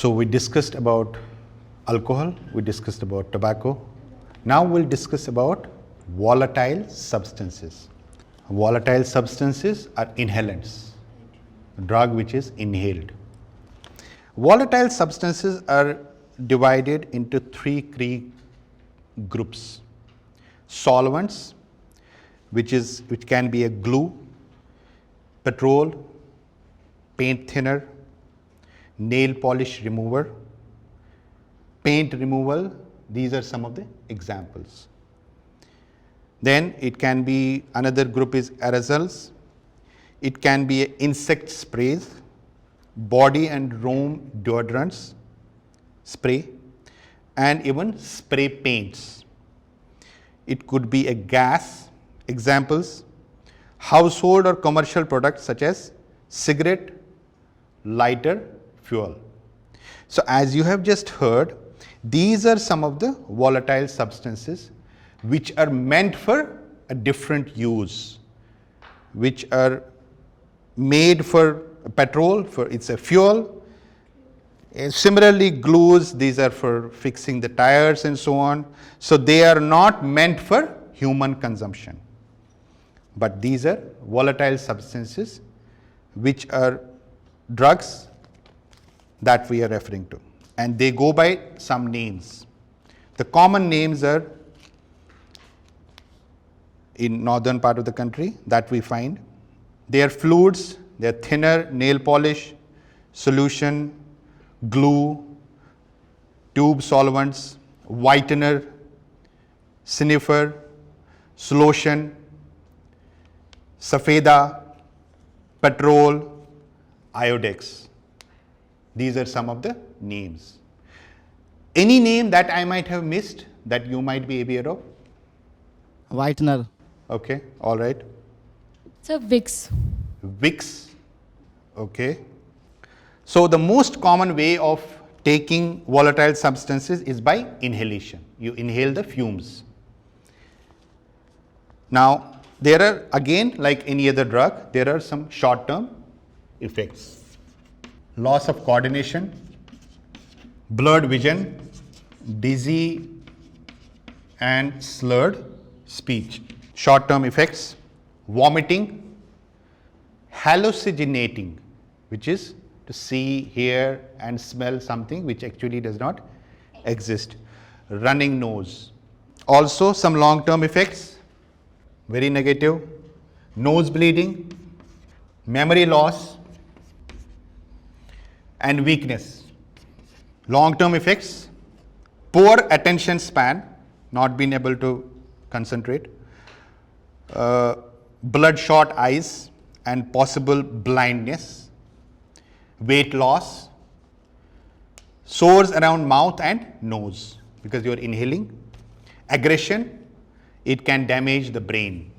So we discussed about alcohol, we discussed about tobacco. Now we'll discuss about volatile substances. Volatile substances are inhalants, a drug which is inhaled. Volatile substances are divided into three key groups. Solvents, which can be a glue, petrol, paint thinner, nail polish remover, paint removal. These are some of the examples. Then it can be, another group is aerosols. It can be insect sprays, body and room deodorants, spray, and even spray paints. It could be a gas. Examples: household or commercial products such as cigarette, lighter, fuel. So as you have just heard, these are some of the volatile substances which are meant for a different use, which are made for petrol, for it's a fuel. Similarly, glues, these are for fixing the tires and so on. So they are not meant for human consumption. But these are volatile substances which are drugs that we are referring to. And they go by some names. The common names are, in northern part of the country, that we find. They are fluids, they are thinner, nail polish, solution, glue, tube solvents, whitener, sniffer, solution, safeda, petrol, iodex. These are some of the names. Any name that I might have missed that you might be aware of? Whitener. Okay, all right. So Vicks. Vicks. Okay. So the most common way of taking volatile substances is by inhalation. You inhale the fumes. Now, there are, again, like any other drug, there are some short-term effects. Loss of coordination, blurred vision, dizzy and slurred speech. Short-term effects: vomiting, hallucinating, which is to see, hear and smell something which actually does not exist. Running nose. Also some long-term effects, very negative: nose bleeding, memory loss and weakness. Long-term effects: poor attention span, not being able to concentrate, bloodshot eyes and possible blindness, weight loss, sores around mouth and nose because you are inhaling. Aggression, it can damage the brain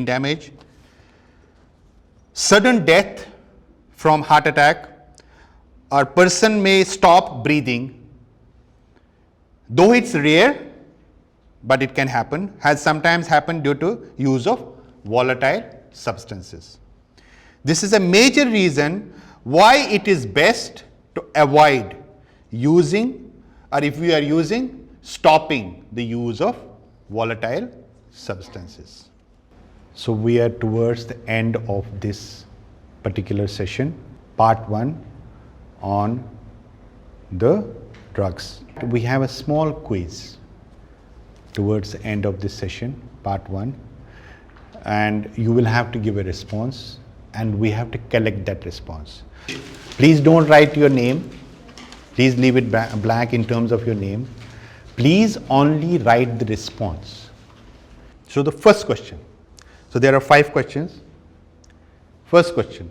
damage. Sudden death from heart attack, or person may stop breathing, though it's rare, but it can happen, has sometimes happened due to use of volatile substances. This is a major reason why it is best to avoid using, or if we are using, stopping the use of volatile substances. So we are towards the end of this particular session, part 1 on the drugs. We have a small quiz towards the end of this session, part 1, and you will have to give a response and we have to collect that response. Please don't write your name. Please leave it blank in terms of your name. Please only write the response. So the first question. So there are 5 questions. First question.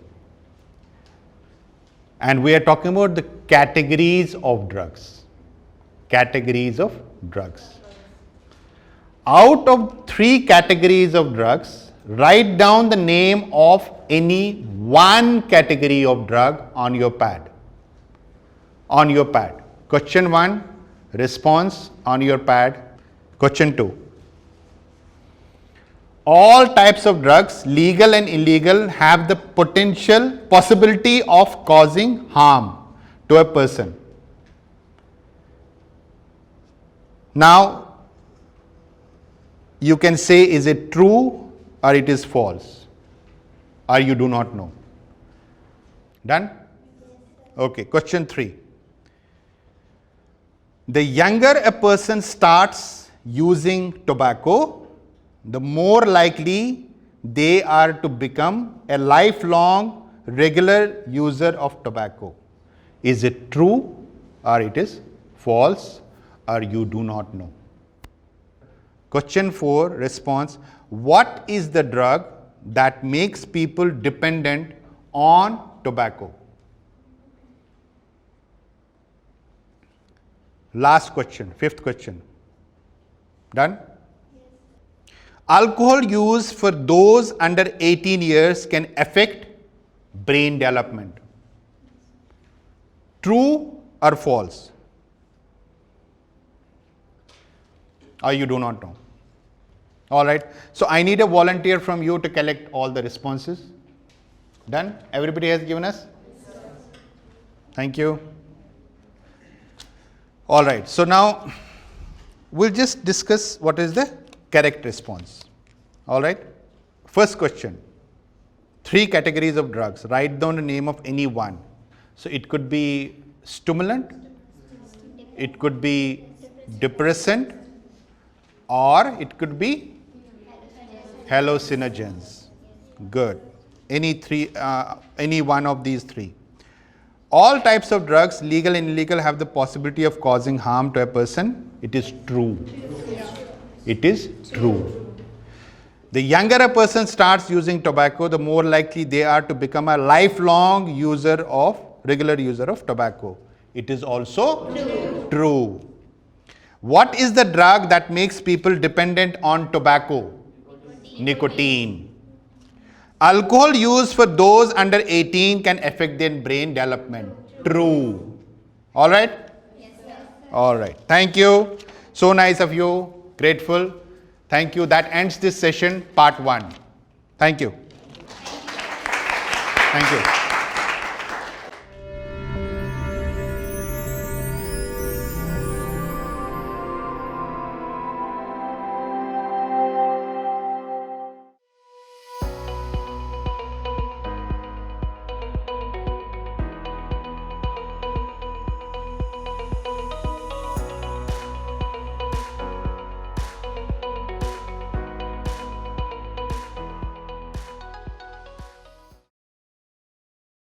And we are talking about the categories of drugs. Categories of drugs. Out of 3 categories of drugs, write down the name of any one category of drug on your pad. On your pad. Question 1, response on your pad. Question 2. All types of drugs, legal and illegal, have the possibility of causing harm to a person. Now, you can say is it true or it is false, or you do not know. Done? Okay, question 3. The younger a person starts using tobacco, the more likely they are to become a lifelong regular user of tobacco. Is it true or it is false, or you do not know? Question 4, response. What is the drug that makes people dependent on tobacco? Last question, 5th question. Done? Alcohol use for those under 18 years can affect brain development. True or false? Or you do not know? All right. So I need a volunteer from you to collect all the responses. Done? Everybody has given us? Thank you. All right. So now we'll just discuss what is the correct response. All right. First question. 3 categories of drugs. Write down the name of any one. So it could be stimulant, it could be depressant, or it could be hallucinogens. Good. Any one of these 3. All types of drugs, legal and illegal, have the possibility of causing harm to a person. It is true. It is true. The younger a person starts using tobacco, the more likely they are to become a lifelong regular user of tobacco. It is also true. What is the drug that makes people dependent on tobacco? Nicotine. Alcohol use for those under 18 can affect their brain development. True. All right? Yes, sir. All right. Thank you. So nice of you. Grateful. Thank you. That ends this session, part 1. Thank you. Thank you.